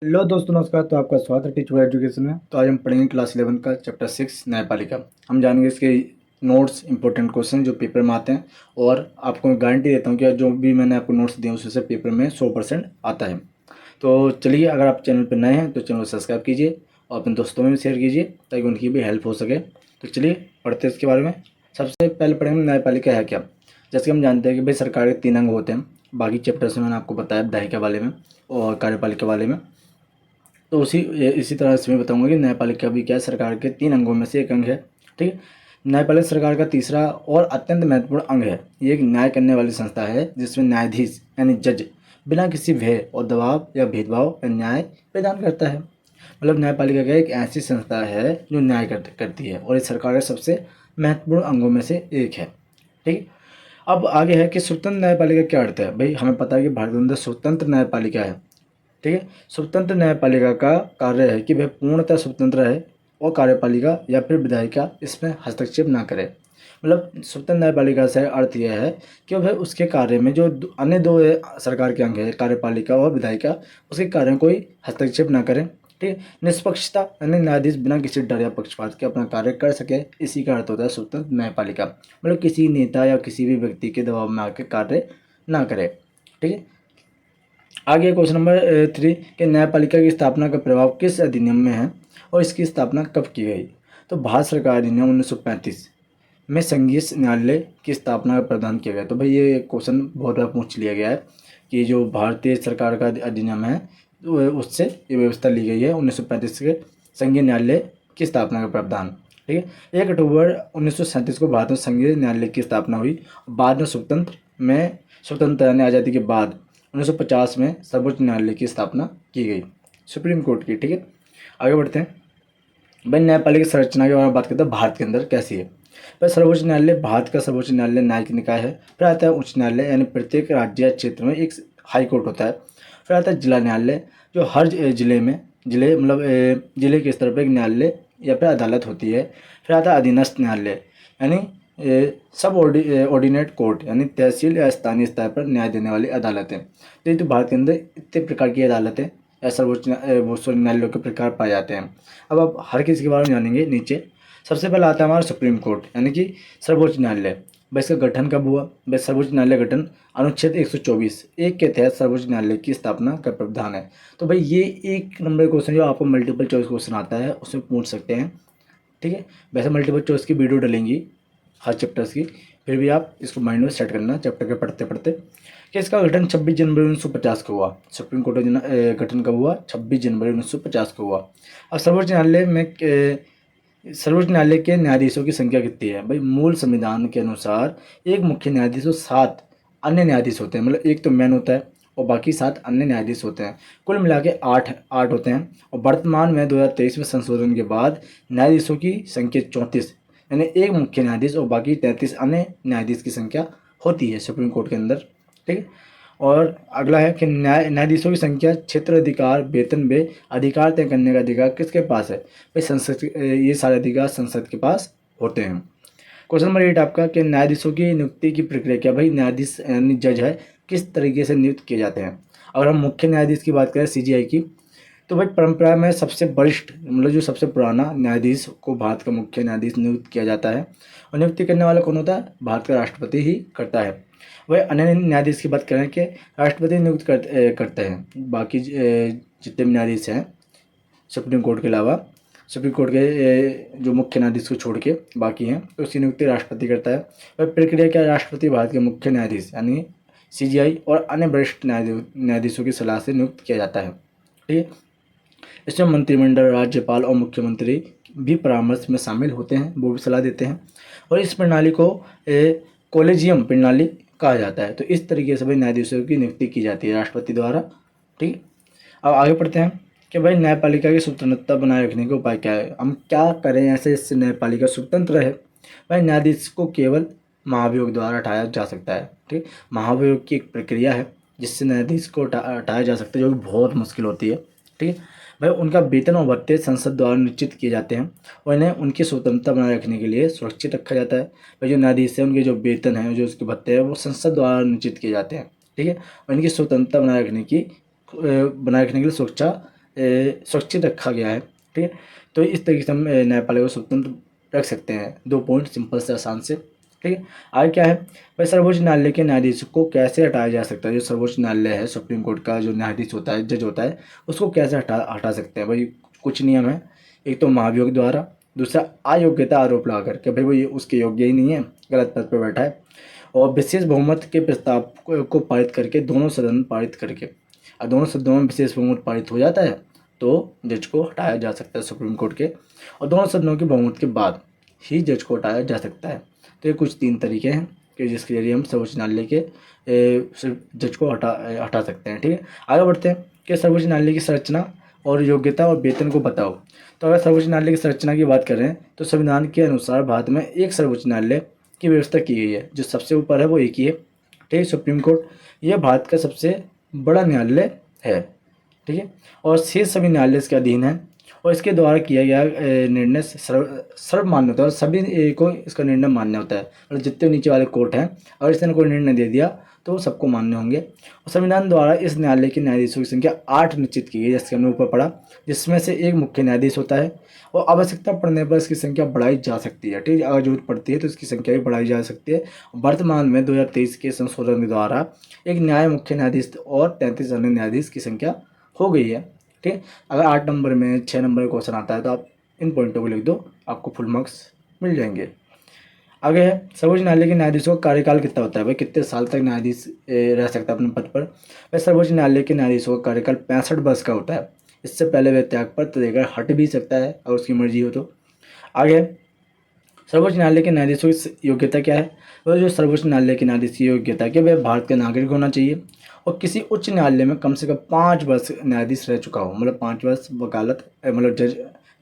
Hello दोस्तों, नमस्कार। तो आपका स्वागत है टीचर एजुकेशन में। तो आज हम पढ़ेंगे क्लास 11 का चैप्टर 6 न्यायपालिका। हम जानेंगे इसके नोट्स, इंपॉर्टेंट क्वेश्चन जो पेपर में आते हैं, और आपको मैं गारंटी देता हूँ कि जो भी मैंने आपको नोट्स दिए उससे पेपर में 100% आता है। तो चलिए, अगर आप चैनल पर नए हैं तो चैनल को सब्सक्राइब कीजिए और अपने दोस्तों में भी शेयर कीजिए ताकि उनकी भी हेल्प हो सके। तो चलिए पढ़ते हैं इसके बारे में। सबसे पहले पढ़ेंगे न्यायपालिका है क्या। जैसे कि हम जानते हैं कि भाई सरकार के 3 अंग होते हैं। बाकी चैप्टर्स में मैंने आपको बताया विधायिका वाले में और कार्यपालिका वाले में। तो इसी तरह इसमें बताऊंगा कि न्यायपालिका भी क्या है, सरकार के 3 अंगों में से एक अंग है। ठीक है। न्यायपालिका सरकार का तीसरा और अत्यंत महत्वपूर्ण अंग है। ये एक न्याय करने वाली संस्था है जिसमें न्यायाधीश यानी जज बिना किसी भय और दबाव या भेदभाव का न्याय प्रदान करता है। मतलब न्यायपालिका का एक ऐसी संस्था है जो न्याय करती है, और ये सरकार के सबसे महत्वपूर्ण अंगों में से एक है। ठीक है। अब आगे है कि स्वतंत्र न्यायपालिका क्या अर्थ है। भाई हमें पता है कि भारत के अंदर स्वतंत्र न्यायपालिका है। ठीक है। स्वतंत्र न्यायपालिका का कार्य है कि वह पूर्णतः स्वतंत्र है और कार्यपालिका या फिर विधायिका इसमें हस्तक्षेप ना करे। मतलब स्वतंत्र न्यायपालिका से अर्थ यह है कि वह उसके कार्य में जो अन्य दो सरकार के अंग है, कार्यपालिका और विधायिका, उसके कार्य में कोई हस्तक्षेप ना करें। ठीक है। निष्पक्षता यानी न्यायाधीश बिना किसी डर या पक्षपात के अपना कार्य कर सके, इसी का अर्थ होता है स्वतंत्र न्यायपालिका। मतलब किसी नेता या किसी भी व्यक्ति के दबाव में आकर कार्य ना करे। ठीक है। आगे क्वेश्चन नंबर 3 कि न्यायपालिका की स्थापना का प्रभाव किस अधिनियम में है और इसकी स्थापना कब की गई। तो भारत सरकार अधिनियम 1935 में संघीय न्यायालय की स्थापना का प्रावधान किया गया। तो भाई ये क्वेश्चन बहुत बार पूछ लिया गया है कि जो भारतीय सरकार का अधिनियम है तो उससे ये व्यवस्था ली गई है 1935 के संघीय न्यायालय की स्थापना का प्रावधान। ठीक है। 1 अक्टूबर 1937 को भारत में संघीय न्यायालय की स्थापना हुई। बाद में स्वतंत्र यानी आज़ादी के बाद 1950 में सर्वोच्च न्यायालय की स्थापना की गई, सुप्रीम कोर्ट की। ठीक है। आगे बढ़ते हैं। भाई न्यायपालिका संरचना के बारे में बात करते हैं, भारत के अंदर कैसी है। भाई सर्वोच्च न्यायालय, भारत का सर्वोच्च न्यायालय न्यायिक निकाय है। फिर आता है उच्च न्यायालय, यानी प्रत्येक राज्य या क्षेत्र में एक हाई कोर्ट होता है। फिर आता है जिला न्यायालय, जो हर जिले के स्तर पर एक न्यायालय या फिर अदालत होती है। फिर आता है अधीनस्थ न्यायालय, यानी सब ऑर्डिनेट कोर्ट, यानी तहसील या स्थानीय स्तर पर न्याय देने वाली अदालतें। तो ये तो भारत के अंदर इतने प्रकार की अदालतें या सर्वोच्च न्यायालयों के प्रकार पाए जाते हैं। अब आप हर किसी के बारे में जानेंगे नीचे। सबसे पहले आता है हमारा सुप्रीम कोर्ट, यानी कि सर्वोच्च न्यायालय। भाई इसका गठन कब हुआ। भाई सर्वोच्च न्यायालय गठन अनुच्छेद 124 एक के तहत सर्वोच्च न्यायालय की स्थापना का प्रावधान है। तो भाई ये 1 नंबर क्वेश्चन जो आपको मल्टीपल चॉइस क्वेश्चन आता है उसमें पूछ सकते हैं। ठीक है। वैसे मल्टीपल चॉइस की वीडियो डलेंगी हर चैप्टर्स की, फिर भी आप इसको माइंड में सेट करना चैप्टर के पढ़ते पढ़ते कि इसका गठन 26 जनवरी 1950 को हुआ। सुप्रीम कोर्ट का गठन कब हुआ, 26 जनवरी 1950 को हुआ। अब सर्वोच्च न्यायालय के न्यायाधीशों की संख्या कितनी है। भाई मूल संविधान के अनुसार एक मुख्य न्यायाधीश और 7 अन्य न्यायाधीश होते हैं। मतलब एक तो मेन होता है और बाकी 7 अन्य न्यायाधीश होते हैं। कुल मिला के 8 होते हैं। और वर्तमान में 2023 में संशोधन के बाद न्यायाधीशों की संख्या 34, यानी एक मुख्य न्यायाधीश और बाकी 33 अन्य न्यायाधीश की संख्या होती है सुप्रीम कोर्ट के अंदर। ठीक है। और अगला है कि न्यायाधीशों की संख्या, क्षेत्र अधिकार, वेतन वे अधिकार तय करने का अधिकार किसके पास है। भाई ये सारे अधिकार संसद के पास होते हैं। क्वेश्चन नंबर 8 आपका कि न्यायाधीशों की नियुक्ति की प्रक्रिया क्या। भाई न्यायाधीश यानी जज है, किस तरीके से नियुक्त किए जाते हैं। अगर हम मुख्य न्यायाधीश की बात करें सीजीआई की, तो भाई परंपरा में सबसे वरिष्ठ मतलब जो सबसे पुराना न्यायाधीश को भारत का मुख्य न्यायाधीश नियुक्त किया जाता है। और नियुक्ति करने वाला कौन होता है, भारत का राष्ट्रपति ही करता है। वही अन्य न्यायाधीश की बात करें कि राष्ट्रपति नियुक्त करते हैं। बाकी जितने भी न्यायाधीश हैं सुप्रीम कोर्ट के अलावा, सुप्रीम कोर्ट के जो मुख्य न्यायाधीश को छोड़ के बाकी हैं, तो उसकी नियुक्ति राष्ट्रपति करता है। वह प्रक्रिया क्या, राष्ट्रपति भारत के मुख्य न्यायाधीश यानी सीजीआई और अन्य वरिष्ठ न्यायाधीशों की सलाह से नियुक्त किया जाता है। ठीक है। इसमें मंत्रिमंडल, राज्यपाल और मुख्यमंत्री भी परामर्श में शामिल होते हैं, वो भी सलाह देते हैं। और इस प्रणाली को कॉलेजियम प्रणाली कहा जाता है। तो इस तरीके से भाई न्यायाधीशों की नियुक्ति की जाती है राष्ट्रपति द्वारा। ठीक है। अब आगे पढ़ते हैं कि भाई न्यायपालिका की स्वतंत्रता बनाए रखने के उपाय क्या है। हम क्या करें ऐसे इससे न्यायपालिका स्वतंत्र रहे। भाई न्यायाधीश को केवल महाभियोग द्वारा हटाया जा सकता है। ठीक। महाभियोग की एक प्रक्रिया है जिससे न्यायाधीश को हटाया जा सकता है, जो कि बहुत मुश्किल होती है। ठीक है। भाई उनका वेतन और भत्ते संसद द्वारा निश्चित किए जाते हैं और इन्हें उनकी स्वतंत्रता बनाए रखने के लिए सुरक्षित रखा जाता है। भाई जो न्यायाधीश है उनके जो वेतन है, जो उसके भत्ते हैं, वो संसद द्वारा निश्चित किए जाते हैं। ठीक है। और इनकी स्वतंत्रता बनाए रखने के लिए सुरक्षा सुरक्षित रखा गया है। ठीक है, तो इस तरीके से हम न्यायपालिका को स्वतंत्र रख सकते हैं। 2 पॉइंट सिंपल से आसान से। ठीक है, आगे क्या है भाई, सर्वोच्च न्यायालय के न्यायाधीश को कैसे हटाया जा सकता है। जो सर्वोच्च न्यायालय है, सुप्रीम कोर्ट का जो न्यायाधीश होता है, जज होता है, उसको कैसे हटा सकते हैं भाई। कुछ नियम है। एक तो महाभियोग द्वारा, दूसरा अयोग्यता आरोप लगा करके, भाई वो ये उसके योग्य ही नहीं है, गलत पद पर बैठा है, और विशेष बहुमत के प्रस्ताव को पारित करके, दोनों सदन पारित करके, और दोनों सदनों में विशेष बहुमत पारित हो जाता है तो जज को हटाया जा सकता है सुप्रीम कोर्ट के, और दोनों सदनों के बहुमत के बाद ही जज को हटाया जा सकता है। तो ये कुछ 3 तरीके हैं कि जिसके जरिए हम सर्वोच्च न्यायालय के जज को हटा सकते हैं। ठीक है, आगे बढ़ते हैं कि सर्वोच्च न्यायालय की संरचना और योग्यता और वेतन को बताओ। तो अगर सर्वोच्च न्यायालय की संरचना की बात करें तो संविधान के अनुसार भारत में एक सर्वोच्च न्यायालय की व्यवस्था की गई है। जो सबसे ऊपर है वो एक ही है, ठीक है, सुप्रीम कोर्ट। यह भारत का सबसे बड़ा न्यायालय है। ठीक है, और शेष सभी न्यायालय इसके अधीन है, और इसके द्वारा किया गया निर्णय सर्वमान्य होता है, और सभी को इसका निर्णय मान्य होता है। मतलब जितने नीचे वाले कोर्ट हैं, अगर इसने कोई निर्णय दे दिया तो वो सबको मान्य होंगे। और संविधान द्वारा इस न्यायालय के न्यायाधीशों की संख्या 8 निश्चित की गई, जैसे हमने ऊपर पढ़ा, जिसमें से एक मुख्य न्यायाधीश होता है, और आवश्यकता पड़ने पर इसकी संख्या बढ़ाई जा सकती है। ठीक है, अगर जरूरत पड़ती है तो इसकी संख्या भी बढ़ाई जा सकती है। वर्तमान में 2023 के संशोधन के द्वारा एक मुख्य न्यायाधीश और 33 अन्य न्यायाधीश की संख्या हो गई है। ठीक है, अगर 8 नंबर में 6 नंबर का क्वेश्चन आता है तो आप इन पॉइंटों को लिख दो, आपको फुल मार्क्स मिल जाएंगे। आगे है सर्वोच्च न्यायालय के न्यायाधीशों का कार्यकाल कितना होता है भाई, कितने साल तक न्यायाधीश रह सकता है अपने पद पर। भाई सर्वोच्च न्यायालय के न्यायाधीशों का कार्यकाल 65 वर्ष का होता है। इससे पहले वह त्याग पत्र देकर हट भी सकता है अगर उसकी मर्जी हो तो। आगे सर्वोच्च न्यायालय के न्यायाधीशों की योग्यता क्या है। वह जो सर्वोच्च न्यायालय के न्यायाधीश की योग्यता है कि वह भारत का नागरिक होना चाहिए, और किसी उच्च न्यायालय में कम से कम 5 वर्ष न्यायाधीश रह चुका हो, मतलब 5 वर्ष वकालत मतलब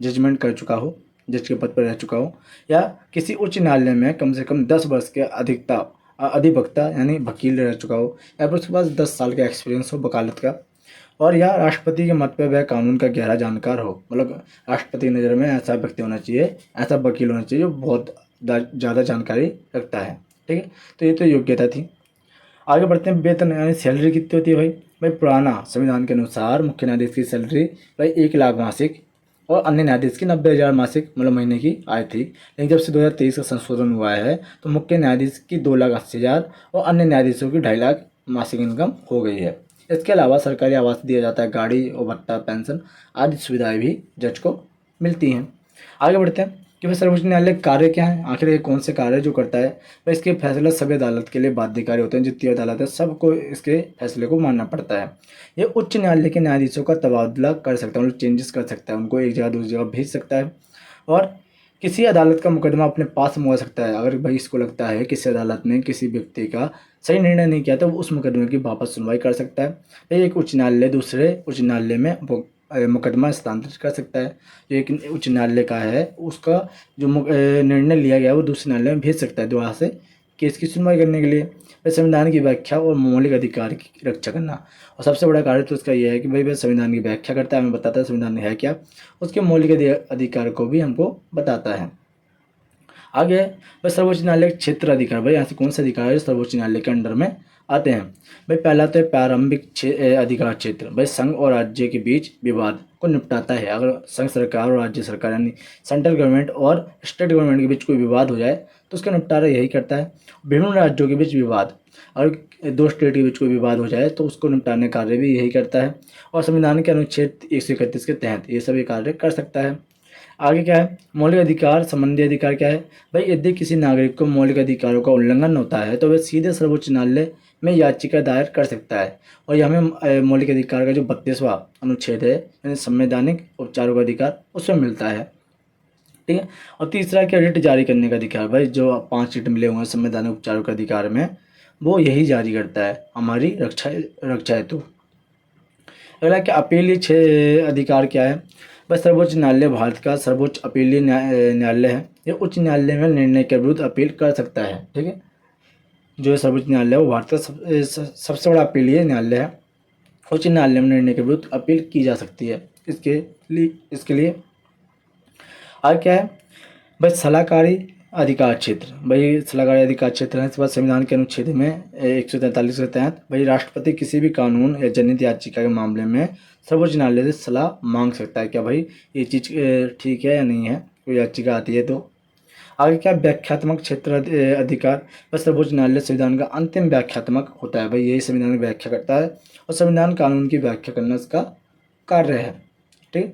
जजमेंट कर चुका हो, जज के पद पर रह चुका हो, या किसी उच्च न्यायालय में कम से कम 10 वर्ष के अधिवक्ता यानी वकील रह चुका हो, या फिर उसके पास 10 साल का एक्सपीरियंस हो वकालत का, और या राष्ट्रपति के मत पर वह कानून का गहरा जानकार हो। मतलब राष्ट्रपति की नज़र में ऐसा व्यक्ति होना चाहिए, ऐसा वकील होना चाहिए जो बहुत ज़्यादा जानकारी रखता है। ठीक है, तो ये तो योग्यता थी। आगे बढ़ते हैं, वेतन यानी सैलरी कितनी होती है भाई। भाई पुराना संविधान के अनुसार मुख्य न्यायाधीश की सैलरी भाई 1 लाख मासिक, और अन्य न्यायाधीश की 90,000 मासिक मतलब महीने की आय थी। लेकिन जब से 2023 का संशोधन हुआ है तो मुख्य न्यायाधीश की 2,80,000 और अन्य न्यायाधीशों की 2.5 लाख मासिक इनकम हो गई है। इसके अलावा सरकारी आवास दिया जाता है, गाड़ी और भत्ता, पेंशन आदि सुविधाएं भी जज को मिलती हैं। आगे बढ़ते हैं कि भाई सर्वोच्च न्यायालय कार्य क्या है, आखिर ये कौन से कार्य जो करता है। भाई इसके फैसले सभी अदालत के लिए बाध्यकारी होते हैं। जितनी अदालत है सबको इसके फैसले को मानना पड़ता है। ये उच्च न्यायालय के न्यायाधीशों का तबादला कर सकता है, मतलब चेंजेस कर सकता है, उनको एक जगह दूसरी जगह भेज सकता है, और किसी अदालत का मुकदमा अपने पास मंगवा सकता है। अगर भाई इसको लगता है किसी अदालत ने किसी व्यक्ति का सही निर्णय नहीं किया तो वो उस मुकदमे की वापस सुनवाई कर सकता है। एक उच्च न्यायालय दूसरे उच्च न्यायालय में मुकदमा स्थानांतरित कर सकता है। जो एक उच्च न्यायालय का है उसका जो निर्णय लिया गया है वो दूसरे न्यायालय में भेज सकता है दोबारा से केस की सुनवाई करने के लिए। संविधान की व्याख्या और मौलिक अधिकार की रक्षा करना, और सबसे बड़ा कार्य तो उसका यह है कि भाई वह संविधान की व्याख्या करता है, हमें बताता है संविधान है क्या, उसके मौलिक अधिकार को भी हमको बताता है। आगे भाई सर्वोच्च न्यायालय क्षेत्र अधिकार, भाई यहाँ से कौन से अधिकार है सर्वोच्च न्यायालय के अंडर में आते हैं। भाई पहला तो है प्रारंभिक अधिकार क्षेत्र। भाई संघ और राज्य के बीच विवाद को निपटाता है। अगर संघ सरकार और राज्य सरकार यानी सेंट्रल गवर्नमेंट और स्टेट गवर्नमेंट के बीच कोई विवाद हो जाए तो उसका निपटारा यही करता है। विभिन्न राज्यों के बीच विवाद, अगर 2 स्टेट के बीच कोई विवाद हो जाए तो उसको निपटाने का कार्य भी यही करता है, और संविधान के अनुच्छेद 131 के तहत ये सभी कार्य कर सकता है। आगे क्या है, मौलिक अधिकार संबंधी अधिकार क्या है। भाई यदि किसी नागरिक को मौलिक अधिकारों का उल्लंघन होता है तो वह सीधे सर्वोच्च न्यायालय में याचिका दायर कर सकता है, और यह हमें मौलिक अधिकार का जो 32वां अनुच्छेद है यानी संवैधानिक उपचारों का अधिकार उसमें मिलता है। ठीक है, और तीसरा क्या, रिट जारी करने का अधिकार। भाई जो 5 रिट मिले हुए हैं संवैधानिक उपचारों के अधिकार में वो यही जारी करता है हमारी रक्षा हेतु। अगला क्या, अपीलीय अधिकार क्या है। बस सर्वोच्च न्यायालय भारत का सर्वोच्च अपीलीय न्यायालय है। ये उच्च न्यायालय में निर्णय के विरुद्ध अपील कर सकता है। ठीक है, जो सर्वोच्च न्यायालय है वो भारत का सबसे बड़ा अपीलीय न्यायालय है। उच्च न्यायालय में निर्णय के विरुद्ध अपील की जा सकती है। इसके लिए आगे क्या है, बस सलाहकारी अधिकार क्षेत्र, भाई सलाहकार अधिकार क्षेत्र है। इसके बाद संविधान के अनुच्छेद में 143 के तहत भाई राष्ट्रपति किसी भी कानून या जनहित याचिका के मामले में सर्वोच्च न्यायालय से सलाह मांग सकता है, क्या भाई ये चीज़ ठीक है या नहीं है, कोई याचिका आती है तो। आगे क्या, व्याख्यात्मक क्षेत्र अधिकार, बस सर्वोच्च न्यायालय संविधान का अंतिम व्याख्यात्मक होता है, भाई यही संविधान की व्याख्या करता है और संविधान कानून की व्याख्या करना इसका कार्य है। ठीक,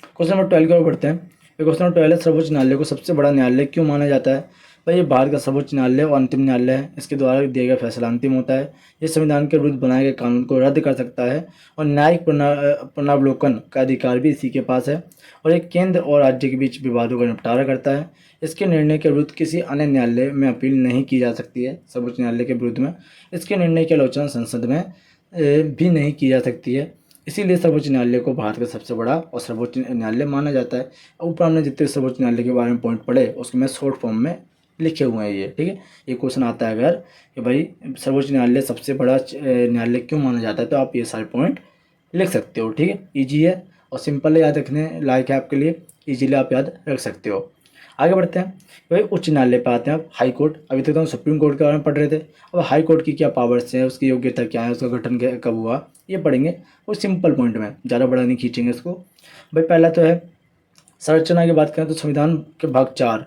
क्वेश्चन नंबर 12 की ओर बढ़ते हैं। क्वेश्चन नंबर 12 है, सर्वोच्च न्यायालय को सबसे बड़ा न्यायालय क्यों माना जाता है। भाई ये भारत का सर्वोच्च न्यायालय और अंतिम न्यायालय है, इसके द्वारा दिया गया फैसला अंतिम होता है। ये संविधान के विरुद्ध बनाए गए कानून को रद्द कर सकता है और न्यायिक पुनरावलोकन का अधिकार भी इसी के पास है और एक केंद्र और राज्य के बीच विवादों का निपटारा करता है। इसके निर्णय के विरुद्ध किसी अन्य न्यायालय में अपील नहीं की जा सकती है, सर्वोच्च न्यायालय के विरुद्ध में इसके निर्णय की आलोचना संसद में भी नहीं की जा सकती है। इसीलिए सर्वोच्च न्यायालय को भारत का सबसे बड़ा और सर्वोच्च न्यायालय माना जाता है। ऊपर हमने जितने सर्वोच्च न्यायालय के बारे में पॉइंट पढ़े उसके में शॉर्ट फॉर्म में लिखे हुए हैं ये। ठीक है, ये क्वेश्चन आता है अगर कि भाई सर्वोच्च न्यायालय सबसे बड़ा न्यायालय क्यों माना जाता है, तो आप ये सारे पॉइंट लिख सकते हो। ठीक है, ईजी है और सिंपल है, याद रखने लायक है आपके लिए, ईजिली आप याद रख सकते हो। आगे बढ़ते हैं, भाई उच्च न्यायालय पे आते हैं। अब हाई कोर्ट, अभी तक तो हम सुप्रीम कोर्ट के बारे में पढ़ रहे थे, अब हाई कोर्ट की क्या पावर्स हैं, उसकी योग्यता क्या है, उसका गठन कब हुआ, ये पढ़ेंगे। वो सिंपल पॉइंट में, ज़्यादा बड़ा नहीं खींचेंगे इसको। भाई पहला तो है संरचना की बात करें तो संविधान के भाग 4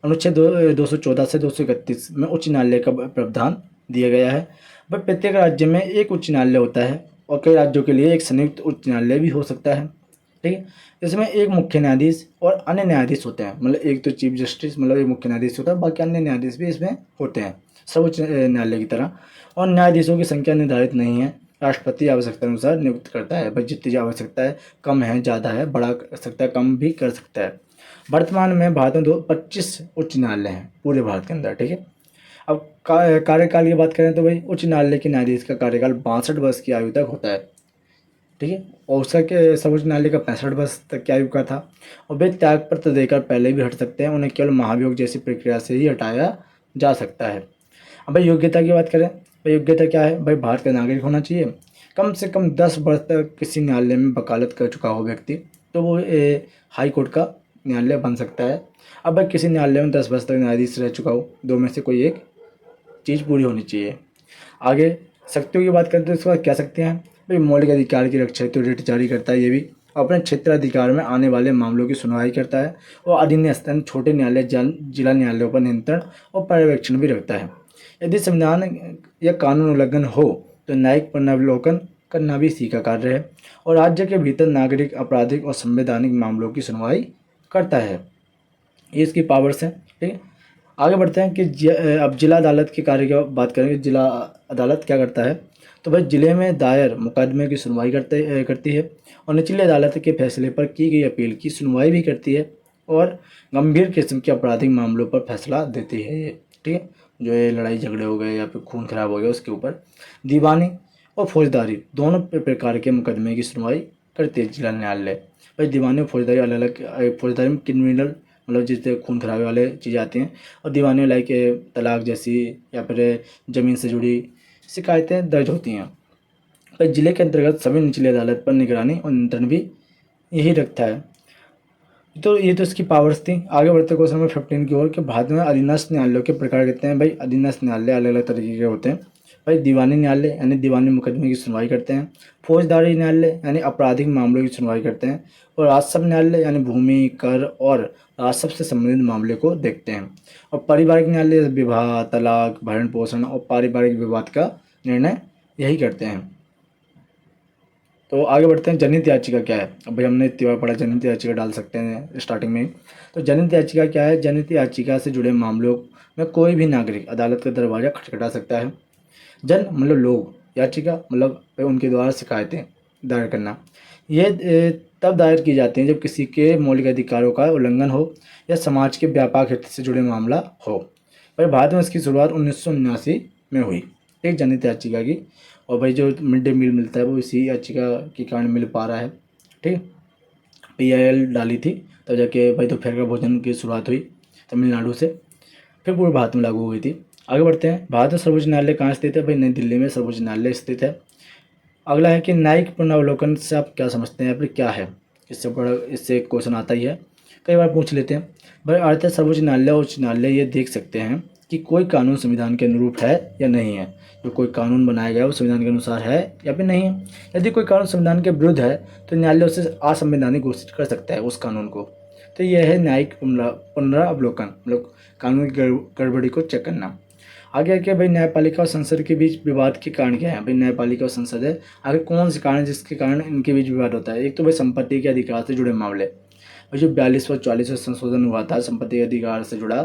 अनुच्छेद 214 से 231 में उच्च न्यायालय का प्रावधान दिया गया है। भाई प्रत्येक राज्य में एक उच्च न्यायालय होता है और कई राज्यों के लिए एक संयुक्त उच्च न्यायालय भी हो सकता है। ठीक है, इसमें एक मुख्य न्यायाधीश और अन्य न्यायाधीश होते हैं, मतलब एक तो चीफ जस्टिस, मतलब एक मुख्य न्यायाधीश होता है, बाकी अन्य न्यायाधीश भी इसमें होते हैं सर्वोच्च न्यायालय की तरह। और न्यायाधीशों की संख्या निर्धारित नहीं है, राष्ट्रपति आवश्यकता अनुसार नियुक्त करता है। भाई जितनी आवश्यकता है, कम है ज़्यादा है, बढ़ा कर सकता है, कम भी कर सकता है। वर्तमान में भारत में 25 उच्च न्यायालय हैं पूरे भारत के अंदर। ठीक है, अब कार्यकाल की बात करें तो भाई उच्च न्यायालय के न्यायाधीश का कार्यकाल 62 वर्ष की आयु तक होता है। ठीक है, और उसका के सर्वोच्च न्यायालय का 65 वर्ष तक की आयु का था और वे त्याग पत्र देकर पहले भी हट सकते हैं, उन्हें केवल महाभियोग जैसी प्रक्रिया से ही हटाया जा सकता है। अब भाई योग्यता की बात करें, भाई योग्यता क्या है, भाई भारत का नागरिक होना चाहिए, कम से कम 10 वर्ष तक किसी न्यायालय में वकालत कर चुका हो व्यक्ति, तो वो हाई कोर्ट का न्यायालय बन सकता है। अब भाई किसी न्यायालय में 10 वर्ष तक न्यायाधीश रह चुका हो, दो में से कोई एक चीज़ पूरी होनी चाहिए। आगे शक्तियों की बात करते हैं तो इसके बाद क्या सकते हैं, भाई मौलिक अधिकार की रक्षा हेतु रिट जारी करता है, ये भी अपने क्षेत्राधिकार में आने वाले मामलों की सुनवाई करता है और अधीनस्थ छोटे न्यायालय जिला न्यायालयों पर नियंत्रण और पर्यवेक्षण भी रखता है। यदि संविधान या कानून उल्लंघन हो तो न्यायिक पुनरावलोकन करना भी इसी का कार्य है और राज्य के भीतर नागरिक, आपराधिक और संवैधानिक मामलों की सुनवाई करता है। ये इसकी पावर्स हैं। ठीक है, आगे बढ़ते हैं कि अब जिला अदालत के कार्य की बात करेंगे। जिला अदालत क्या करता है, तो भाई जिले में दायर मुकदमे की सुनवाई करती है और निचली अदालत के फैसले पर की गई अपील की सुनवाई भी करती है और गंभीर किस्म के आपराधिक मामलों पर फैसला देती है ये। ठीक है, जो ये लड़ाई झगड़े हो गए या फिर खून खराब हो गया उसके ऊपर। दीवानी और फौजदारी दोनों प्रकार के मुकदमे की सुनवाई करती है जिला न्यायालय। भाई दीवानी और फौजदारी अलग अलग, फौजदारी में क्रिमिनल मतलब जिससे खून खराबे वाले चीज़ें आती हैं और दीवानी में लाइक तलाक जैसी या फिर ज़मीन से जुड़ी शिकायतें दर्ज होती हैं। पर जिले के अंतर्गत सभी निचली अदालत पर निगरानी और नियंत्रण भी यही रखता है। तो ये तो इसकी पावर्स थी। आगे बढ़ते क्वेश्चन नंबर 15 की ओर कि भारत में अधीनस्थ न्यायालयों के प्रकार कहते हैं। भाई अधीनस्थ न्यायालय अलग अलग तरीके के होते हैं। भाई दीवानी न्यायालय यानी दीवानी मुकदमे की सुनवाई करते हैं, फौजदारी न्यायालय यानी आपराधिक मामलों की सुनवाई करते हैं और राजस्व न्यायालय यानी भूमि, कर और राजस्व से संबंधित मामले को देखते हैं और पारिवारिक न्यायालय विवाह, तलाक, भरण पोषण और पारिवारिक विवाद का निर्णय यही करते हैं। तो आगे बढ़ते हैं, जनहित याचिका क्या है। अब भाई हमने इतनी बार पढ़ा जनहित याचिका डाल सकते हैं स्टार्टिंग में ही। तो जनहित याचिका क्या है, जनहित याचिका से जुड़े मामलों में कोई भी नागरिक अदालत का दरवाजा खटखटा सकता है। जन मतलब लोग, याचिका मतलब उनके द्वारा शिकायतें दायर करना। ये तब दायर की जाती हैं जब किसी के मौलिक अधिकारों का उल्लंघन हो या समाज के व्यापक हित से जुड़े मामला हो। भाई भारत में इसकी शुरुआत 1979 में हुई एक जनहित याचिका की और भाई जो मिड डे मील मिलता है वो इसी याचिका के कारण मिल पा रहा है। ठीक, PIL डाली थी तब जाके भाई दोपहर का भोजन की शुरुआत हुई तमिलनाडु से, फिर पूरे भारत में लागू हुई थी। आगे बढ़ते हैं, भारत में सर्वोच्च न्यायालय कहाँ स्थित है। भाई नई दिल्ली में सर्वोच्च न्यायालय स्थित है। अगला है कि न्यायिक पुनरावलोकन से आप क्या समझते हैं या फिर क्या है, इससे बड़ा इससे एक क्वेश्चन आता ही है। कई बार पूछ लेते हैं। भाई भारतीय सर्वोच्च न्यायालय उच्च न्यायालय ये देख सकते हैं कि कोई कानून संविधान के अनुरूप है या नहीं है। जो कोई कानून बनाया गया है वो संविधान के अनुसार है या फिर नहीं है। यदि कोई कानून संविधान के विरुद्ध है तो न्यायालय उसे असंवैधानिक घोषित कर सकता है उस कानून को। तो यह है न्यायिक पुनरावलोकन, मतलब कानून की गड़बड़ी को चेक करना। आगे क्या भाई, न्यायपालिका और संसद के बीच विवाद के कारण क्या है। भाई न्यायपालिका और संसद है, आगे कौन से कारण जिसके कारण इनके बीच विवाद होता है। एक तो भाई संपत्ति के अधिकार से जुड़े मामले। भाई जो 42वां 44वां संशोधन हुआ था संपत्ति के अधिकार से जुड़ा,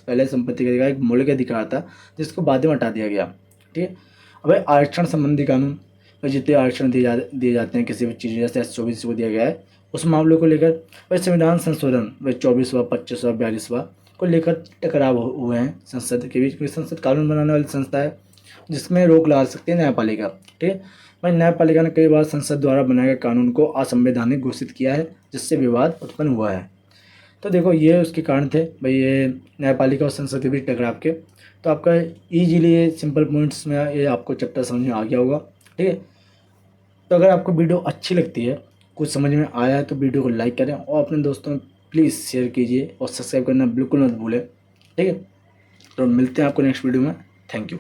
पहले संपत्ति का अधिकार एक मौलिक अधिकार था जिसको बाद में हटा दिया गया। ठीक है। अब भाई आरक्षण संबंधी कानून, भाई जितने आरक्षण दिए जाते हैं किसी भी चीज़, जैसे S24 को दिया गया है उस मामलों को लेकर। भाई संविधान संशोधन भाई 24वां 25वां 42वां को लेकर टकराव हुए हैं संसद के बीच, क्योंकि संसद कानून बनाने वाली संस्था है जिसमें रोक लगा सकती है न्यायपालिका। ठीक है। भाई न्यायपालिका ने कई बार संसद द्वारा बनाए गए कानून को असंवैधानिक घोषित किया है जिससे विवाद उत्पन्न हुआ है। तो देखो ये उसके कारण थे भाई, ये न्यायपालिका और संसद के बीच टकराव के। तो आपका ईजिली ये सिंपल पॉइंट्स में ये आपको चैप्टर समझ में आ गया होगा। ठीक है। तो अगर आपको वीडियो अच्छी लगती है, कुछ समझ में आया है, तो वीडियो को लाइक करें और अपने दोस्तों में प्लीज़ शेयर कीजिए और सब्सक्राइब करना बिल्कुल मत भूलें। ठीक है। तो मिलते हैं आपको नेक्स्ट वीडियो में। Thank you.